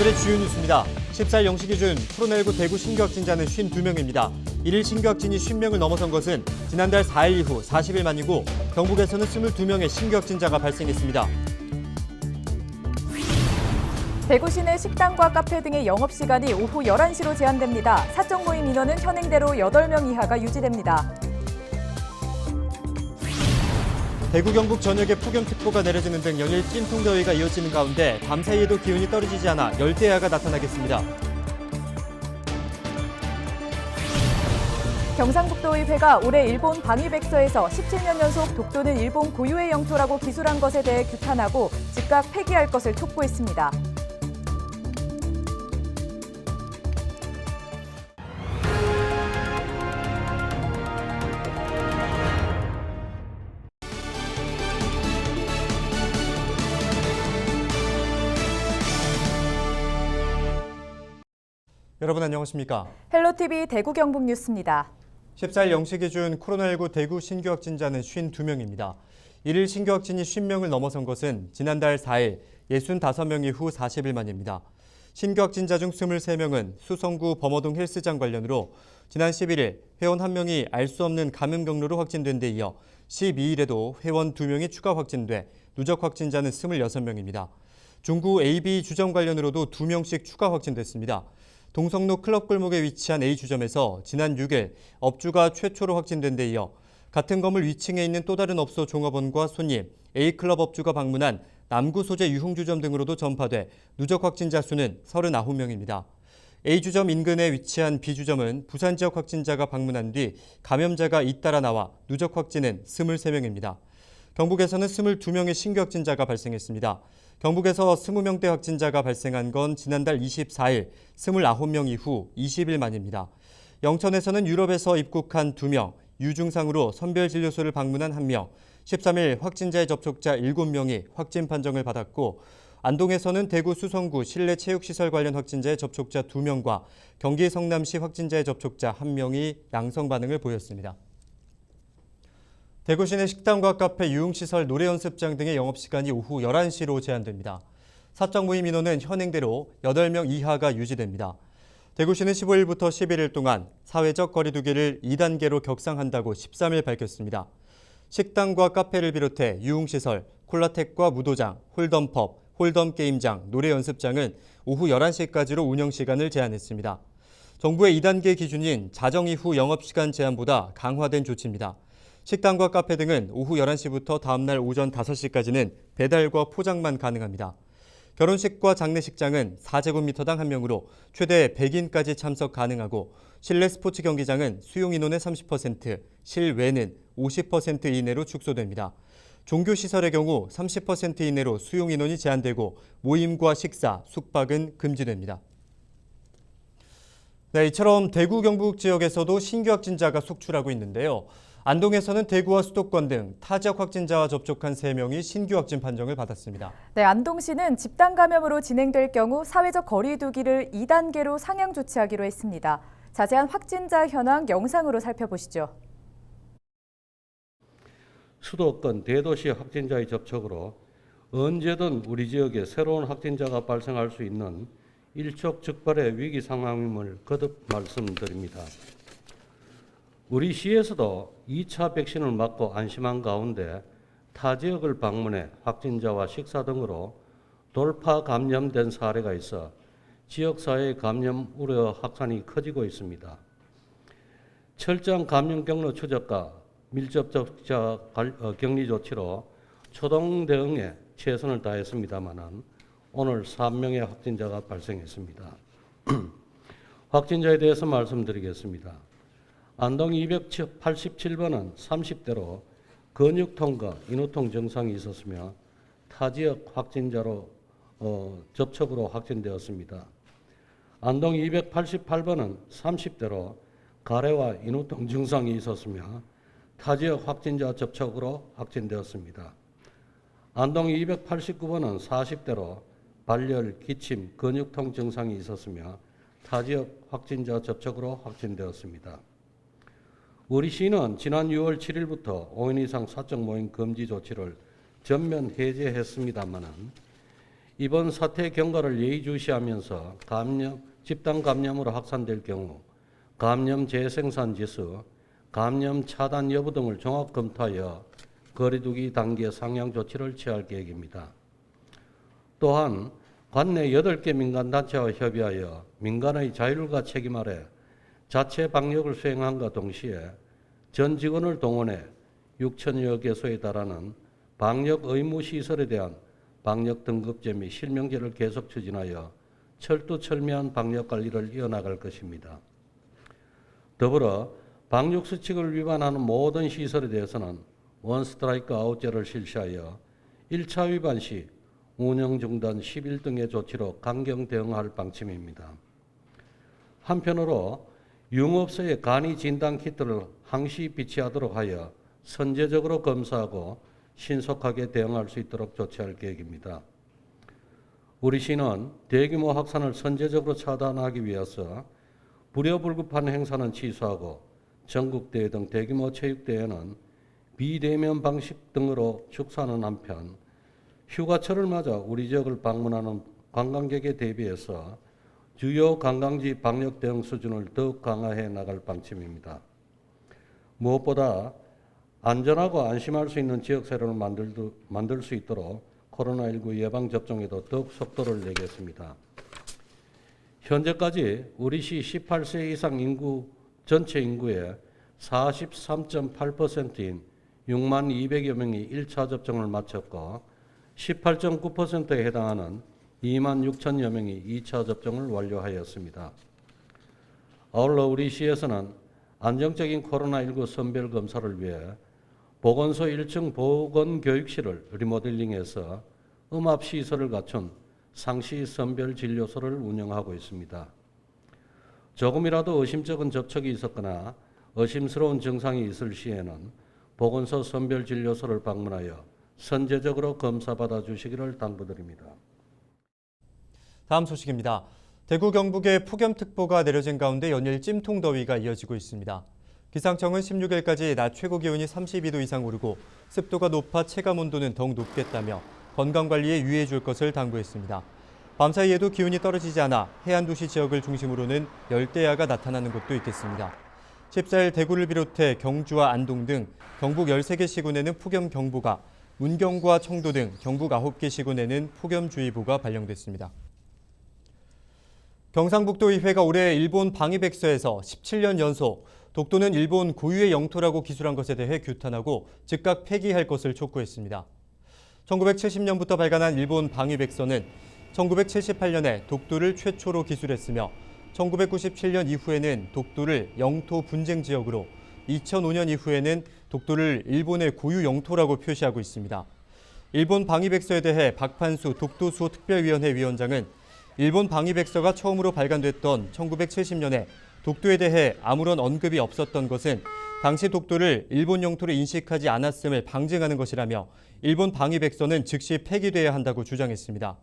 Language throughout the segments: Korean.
오늘의 주요 뉴스입니다. 14일 0시 기준 코로나19 대구 신규 확진자는 52명입니다. 1일 신규 확진이 50명을 넘어선 것은 지난달 4일 이후 40일 만이고 경북에서는 22명의 신규 확진자가 발생했습니다. 대구 시내 식당과 카페 등의 영업시간이 오후 11시로 제한됩니다. 사적 모임 인원은 현행대로 8명 이하가 유지됩니다. 대구 경북 전역에 폭염특보가 내려지는 등 연일 찜통더위가 이어지는 가운데 밤사이에도 기온이 떨어지지 않아 열대야가 나타나겠습니다. 경상북도의회가 올해 일본 방위백서에서 17년 연속 독도는 일본 고유의 영토라고 기술한 것에 대해 규탄하고 즉각 폐기할 것을 촉구했습니다. 여러분 안녕하십니까? 헬로티비 대구 경북 뉴스입니다. 14일 0시 기준 코로나19 대구 신규 확진자는 52명입니다. 1일 신규 확진이 50명을 넘어선 것은 지난달 4일 65명 이후 40일 만입니다. 신규 확진자 중 23명은 수성구 범어동 헬스장 관련으로 지난 11일 회원 1명이 알 수 없는 감염 경로로 확진된 데 이어 12일에도 회원 2명이 추가 확진돼 누적 확진자는 26명입니다. 중구 AB 주점 관련으로도 2명씩 추가 확진됐습니다. 동성로 클럽 골목에 위치한 A주점에서 지난 6일 업주가 최초로 확진된 데 이어 같은 건물 위층에 있는 또 다른 업소 종업원과 손님, A클럽 업주가 방문한 남구 소재 유흥주점 등으로도 전파돼 누적 확진자 수는 39명입니다. A주점 인근에 위치한 B주점은 부산 지역 확진자가 방문한 뒤 감염자가 잇따라 나와 누적 확진은 23명입니다. 경북에서는 22명의 신규 확진자가 발생했습니다. 경북에서 20명대 확진자가 발생한 건 지난달 24일 29명 이후 20일 만입니다. 영천에서는 유럽에서 입국한 2명, 유증상으로 선별진료소를 방문한 1명, 13일 확진자의 접촉자 7명이 확진 판정을 받았고 안동에서는 대구 수성구 실내 체육시설 관련 확진자의 접촉자 2명과 경기 성남시 확진자의 접촉자 1명이 양성 반응을 보였습니다. 대구 시내 식당과 카페, 유흥시설, 노래연습장 등의 영업시간이 오후 11시로 제한됩니다. 사적 모임 인원은 현행대로 8명 이하가 유지됩니다. 대구시는 15일부터 11일 동안 사회적 거리 두기를 2단계로 격상한다고 13일 밝혔습니다. 식당과 카페를 비롯해 유흥시설, 콜라텍과 무도장, 홀덤펍, 홀덤게임장, 노래연습장은 오후 11시까지로 운영시간을 제한했습니다. 정부의 2단계 기준인 자정 이후 영업시간 제한보다 강화된 조치입니다. 식당과 카페 등은 오후 11시부터 다음날 오전 5시까지는 배달과 포장만 가능합니다. 결혼식과 장례식장은 4제곱미터당 1명으로 최대 100인까지 참석 가능하고 실내 스포츠 경기장은 수용 인원의 30%, 실외는 50% 이내로 축소됩니다. 종교시설의 경우 30% 이내로 수용 인원이 제한되고 모임과 식사, 숙박은 금지됩니다. 네, 이처럼 대구 경북 지역에서도 신규 확진자가 속출하고 있는데요. 안동에서는 대구와 수도권 등 타 지역 확진자와 접촉한 3명이 신규 확진 판정을 받았습니다. 네, 안동시는 집단 감염으로 진행될 경우 사회적 거리 두기를 2단계로 상향 조치하기로 했습니다. 자세한 확진자 현황 영상으로 살펴보시죠. 수도권 대도시 확진자의 접촉으로 언제든 우리 지역에 새로운 확진자가 발생할 수 있는 일촉즉발의 위기 상황임을 거듭 말씀드립니다. 우리 시에서도 2차 백신을 맞고 안심한 가운데 타 지역을 방문해 확진자와 식사 등으로 돌파 감염된 사례가 있어 지역사회의 감염 우려 확산이 커지고 있습니다. 철저한 감염 경로 추적과 밀접접촉자 격리 조치로 초동 대응에 최선을 다했습니다만 오늘 3명의 확진자가 발생했습니다. 확진자에 대해서 말씀드리겠습니다. 안동 287번은 30대로 근육통과 인후통 증상이 있었으며 타 지역 확진자로 접촉으로 확진되었습니다. 안동 288번은 30대로 가래와 인후통 증상이 있었으며 타 지역 확진자 접촉으로 확진되었습니다. 안동 289번은 40대로 발열, 기침, 근육통 증상이 있었으며 타 지역 확진자 접촉으로 확진되었습니다. 우리 시는 지난 6월 7일부터 5인 이상 사적 모임 금지 조치를 전면 해제했습니다만 이번 사태 경과를 예의주시하면서 집단 감염으로 확산될 경우 감염 재생산 지수, 감염 차단 여부 등을 종합 검토하여 거리두기 단계 상향 조치를 취할 계획입니다. 또한 관내 8개 민간단체와 협의하여 민간의 자율과 책임 아래 자체 방역을 수행함과 동시에 전 직원을 동원해 6천여 개소에 달하는 방역 의무 시설에 대한 방역 등급제 및 실명제를 계속 추진하여 철두철미한 방역 관리를 이어나갈 것입니다. 더불어 방역 수칙을 위반하는 모든 시설에 대해서는 원 스트라이크 아웃제를 실시하여 1차 위반 시 운영 중단 10일 등의 조치로 강경 대응할 방침입니다. 한편으로 유흥업소에 간이 진단 키트를 항시 비치하도록 하여 선제적으로 검사하고 신속하게 대응할 수 있도록 조치할 계획입니다. 우리 시는 대규모 확산을 선제적으로 차단하기 위해서 불효불급한 행사는 취소하고 전국대회 등 대규모 체육대회는 비대면 방식 등으로 축소하는 한편 휴가철을 맞아 우리 지역을 방문하는 관광객에 대비해서 주요 관광지 방역 대응 수준을 더욱 강화해 나갈 방침입니다. 무엇보다 안전하고 안심할 수 있는 지역사회를 만들 수 있도록 코로나19 예방접종에도 더욱 속도를 내겠습니다. 현재까지 우리 시 18세 이상 인구 전체 인구의 43.8%인 6만 200여 명이 1차 접종을 마쳤고 18.9%에 해당하는 2만 6천여 명이 2차 접종을 완료하였습니다. 아울러 우리 시에서는 안정적인 코로나19 선별 검사를 위해 보건소 1층 보건교육실을 리모델링해서 음압시설을 갖춘 상시 선별 진료소를 운영하고 있습니다. 조금이라도 의심쩍은 접촉이 있었거나 의심스러운 증상이 있을 시에는 보건소 선별 진료소를 방문하여 선제적으로 검사받아 주시기를 당부드립니다. 다음 소식입니다. 대구 경북에 폭염특보가 내려진 가운데 연일 찜통더위가 이어지고 있습니다. 기상청은 16일까지 낮 최고 기온이 32도 이상 오르고 습도가 높아 체감온도는 더욱 높겠다며 건강관리에 유의해 줄 것을 당부했습니다. 밤사이에도 기온이 떨어지지 않아 해안 도시 지역을 중심으로는 열대야가 나타나는 곳도 있겠습니다. 14일 대구를 비롯해 경주와 안동 등 경북 13개 시군에는 폭염경보가, 문경과 청도 등 경북 9개 시군에는 폭염주의보가 발령됐습니다. 경상북도의회가 올해 일본 방위백서에서 17년 연속 독도는 일본 고유의 영토라고 기술한 것에 대해 규탄하고 즉각 폐기할 것을 촉구했습니다. 1970년부터 발간한 일본 방위백서는 1978년에 독도를 최초로 기술했으며 1997년 이후에는 독도를 영토 분쟁 지역으로 2005년 이후에는 독도를 일본의 고유 영토라고 표시하고 있습니다. 일본 방위백서에 대해 박판수 독도수호 특별위원회 위원장은 일본 방위백서가 처음으로 발간됐던 1970년에 독도에 대해 아무런 언급이 없었던 것은 당시 독도를 일본 영토로 인식하지 않았음을 방증하는 것이라며 일본 방위백서는 즉시 폐기돼야 한다고 주장했습니다.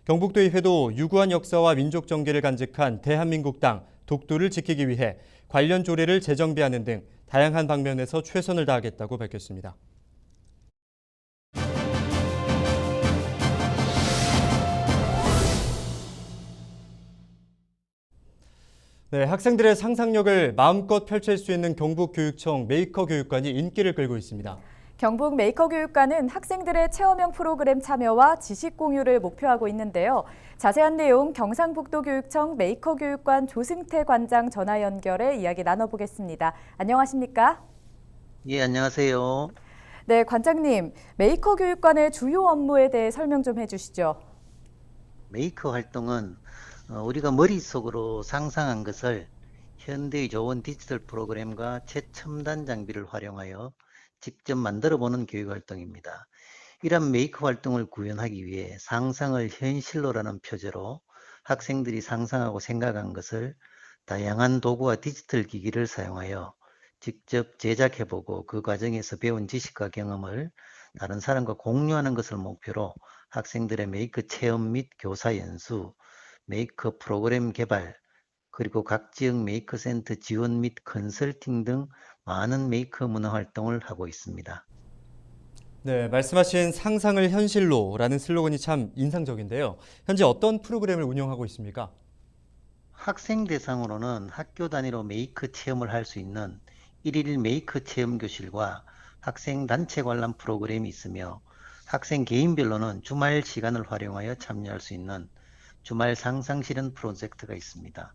경북도의회도 유구한 역사와 민족 정계를 간직한 대한민국 땅 독도를 지키기 위해 관련 조례를 재정비하는 등 다양한 방면에서 최선을 다하겠다고 밝혔습니다. 네, 학생들의 상상력을 마음껏 펼칠 수 있는 경북교육청 메이커 교육관이 인기를 끌고 있습니다. 경북 메이커 교육관은 학생들의 체험형 프로그램 참여와 지식 공유를 목표하고 있는데요. 자세한 내용 경상북도교육청 메이커 교육관 조승태 관장 전화 연결해 이야기 나눠보겠습니다. 안녕하십니까? 예, 안녕하세요. 네, 관장님, 메이커 교육관의 주요 업무에 대해 설명 좀 해주시죠. 메이커 활동은 우리가 머릿속으로 상상한 것을 현대의 좋은 디지털 프로그램과 최첨단 장비를 활용하여 직접 만들어보는 교육활동입니다. 이런 메이커 활동을 구현하기 위해 상상을 현실로라는 표제로 학생들이 상상하고 생각한 것을 다양한 도구와 디지털 기기를 사용하여 직접 제작해보고 그 과정에서 배운 지식과 경험을 다른 사람과 공유하는 것을 목표로 학생들의 메이커 체험 및 교사 연수, 메이커 프로그램 개발, 그리고 각 지역 메이커 센터 지원 및 컨설팅 등 많은 메이커 문화 활동을 하고 있습니다. 네, 말씀하신 상상을 현실로라는 슬로건이 참 인상적인데요. 현재 어떤 프로그램을 운영하고 있습니까? 학생 대상으로는 학교 단위로 메이크 체험을 할 수 있는 일일 메이크 체험 교실과 학생 단체 관람 프로그램이 있으며 학생 개인별로는 주말 시간을 활용하여 참여할 수 있는 주말 상상 실현 프로젝트가 있습니다.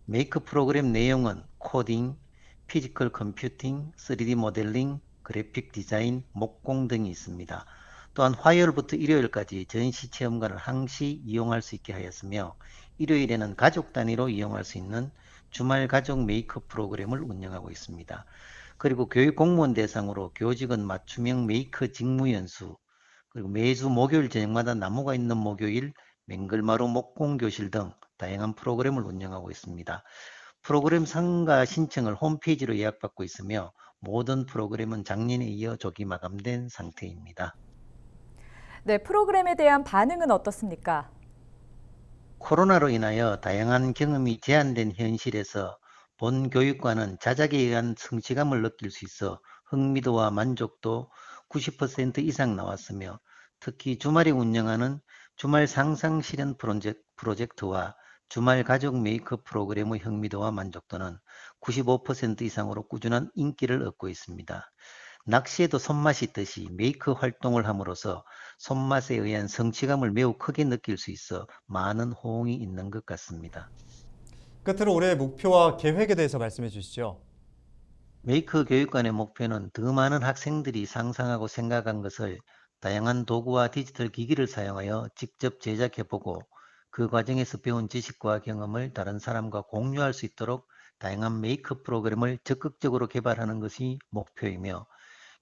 메이크 프로그램 내용은 코딩, 피지컬 컴퓨팅, 3D 모델링, 그래픽 디자인, 목공 등이 있습니다. 또한 화요일부터 일요일까지 전시 체험관을 항시 이용할 수 있게 하였으며 일요일에는 가족 단위로 이용할 수 있는 주말 가족 메이크업 프로그램을 운영하고 있습니다. 그리고 교육 공무원 대상으로 교직원 맞춤형 메이크 직무 연수, 그리고 매주 목요일 저녁마다 나무가 있는 목요일 맹글마루 목공 교실 등 다양한 프로그램을 운영하고 있습니다. 프로그램参가 신청을 홈페이지로 예약받고 있으며 모든 프로그램은 작년에 이어 조기 마감된 상태입니다. 네, 프로그램에 대한 반응은 어떻습니까? 코로나로 인하여 다양한 경험이 제한된 현실에서 본 교육과는 자작에 의한 성취감을 느낄 수 있어 흥미도와 만족도 90% 이상 나왔으며 특히 주말에 운영하는 주말 상상 실현 프로젝트와 주말 가족 메이크업 프로그램의 흥미도와 만족도는 95% 이상으로 꾸준한 인기를 얻고 있습니다. 낚시에도 손맛이 있듯이 메이크 활동을 함으로써 손맛에 의한 성취감을 매우 크게 느낄 수 있어 많은 호응이 있는 것 같습니다. 끝으로 올해 목표와 계획에 대해서 말씀해 주시죠. 메이크 교육관의 목표는 더 많은 학생들이 상상하고 생각한 것을 다양한 도구와 디지털 기기를 사용하여 직접 제작해보고 그 과정에서 배운 지식과 경험을 다른 사람과 공유할 수 있도록 다양한 메이크 프로그램을 적극적으로 개발하는 것이 목표이며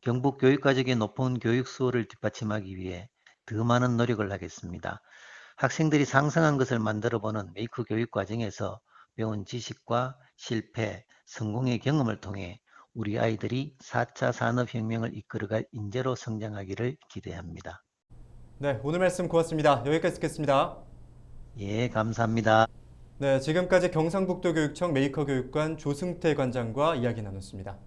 경북 교육가족의 높은 교육 수요를 뒷받침하기 위해 더 많은 노력을 하겠습니다. 학생들이 상상한 것을 만들어보는 메이크 교육 과정에서 배운 지식과 실패, 성공의 경험을 통해 우리 아이들이 4차 산업혁명을 이끌어갈 인재로 성장하기를 기대합니다. 네, 오늘 말씀 고맙습니다. 여기까지 듣겠습니다. 예, 감사합니다. 네, 지금까지 경상북도 교육청 메이커 교육관 조승태 관장과 이야기 나눴습니다.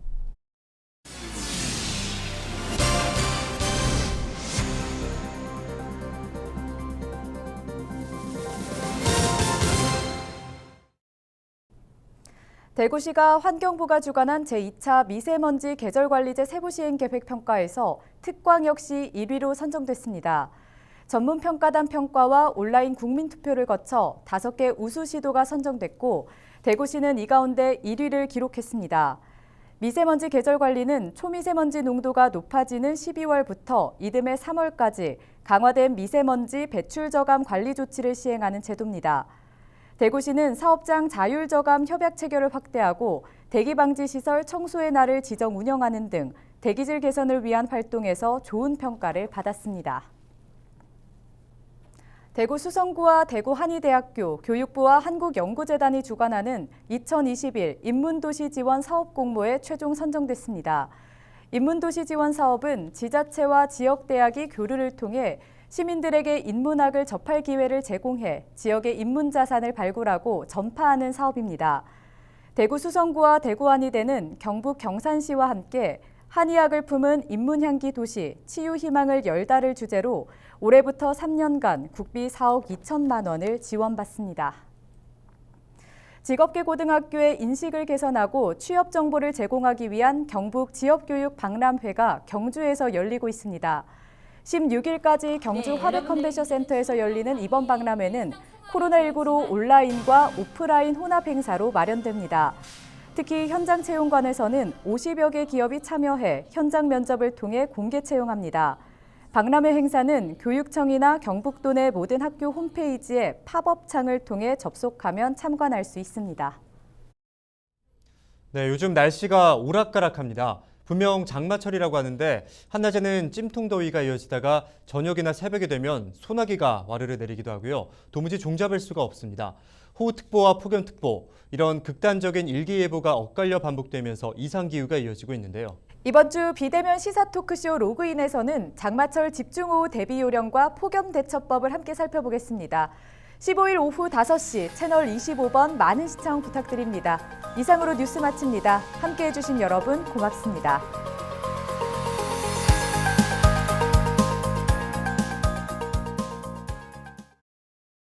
대구시가 환경부가 주관한 제2차 미세먼지 계절관리제 세부시행계획 평가에서 특광 역시 1위로 선정됐습니다. 전문평가단 평가와 온라인 국민투표를 거쳐 5개 우수시도가 선정됐고 대구시는 이 가운데 1위를 기록했습니다. 미세먼지 계절관리는 초미세먼지 농도가 높아지는 12월부터 이듬해 3월까지 강화된 미세먼지 배출 저감 관리 조치를 시행하는 제도입니다. 대구시는 사업장 자율 저감 협약 체결을 확대하고 대기 방지 시설 청소의 날을 지정 운영하는 등 대기질 개선을 위한 활동에서 좋은 평가를 받았습니다. 대구 수성구와 대구 한의대학교, 교육부와 한국연구재단이 주관하는 2021 인문도시 지원 사업 공모에 최종 선정됐습니다. 인문도시 지원 사업은 지자체와 지역대학이 교류를 통해 시민들에게 인문학을 접할 기회를 제공해 지역의 인문자산을 발굴하고 전파하는 사업입니다. 대구 수성구와 대구 한의대는 경북 경산시와 함께 한의학을 품은 인문향기 도시, 치유희망을 열다를 주제로 올해부터 3년간 국비 4억 2천만 원을 지원받습니다. 직업계 고등학교의 인식을 개선하고 취업 정보를 제공하기 위한 경북 지역교육 박람회가 경주에서 열리고 있습니다. 16일까지 경주 화백컨벤션센터에서 열리는 이번 박람회는 코로나19로 온라인과 오프라인 혼합 행사로 마련됩니다. 특히 현장 채용관에서는 50여 개 기업이 참여해 현장 면접을 통해 공개 채용합니다. 박람회 행사는 교육청이나 경북도 내 모든 학교 홈페이지에 팝업 창을 통해 접속하면 참관할 수 있습니다. 네, 요즘 날씨가 오락가락합니다. 분명 장마철이라고 하는데 한낮에는 찜통더위가 이어지다가 저녁이나 새벽이 되면 소나기가 와르르 내리기도 하고요. 도무지 종잡을 수가 없습니다. 호우특보와 폭염특보, 이런 극단적인 일기예보가 엇갈려 반복되면서 이상기후가 이어지고 있는데요. 이번 주 비대면 시사 토크쇼 로그인에서는 장마철 집중호우 대비 요령과 폭염 대처법을 함께 살펴보겠습니다. 15일 오후 5시 채널 25번 많은 시청 부탁드립니다. 이상으로 뉴스 마칩니다. 함께해 주신 여러분 고맙습니다.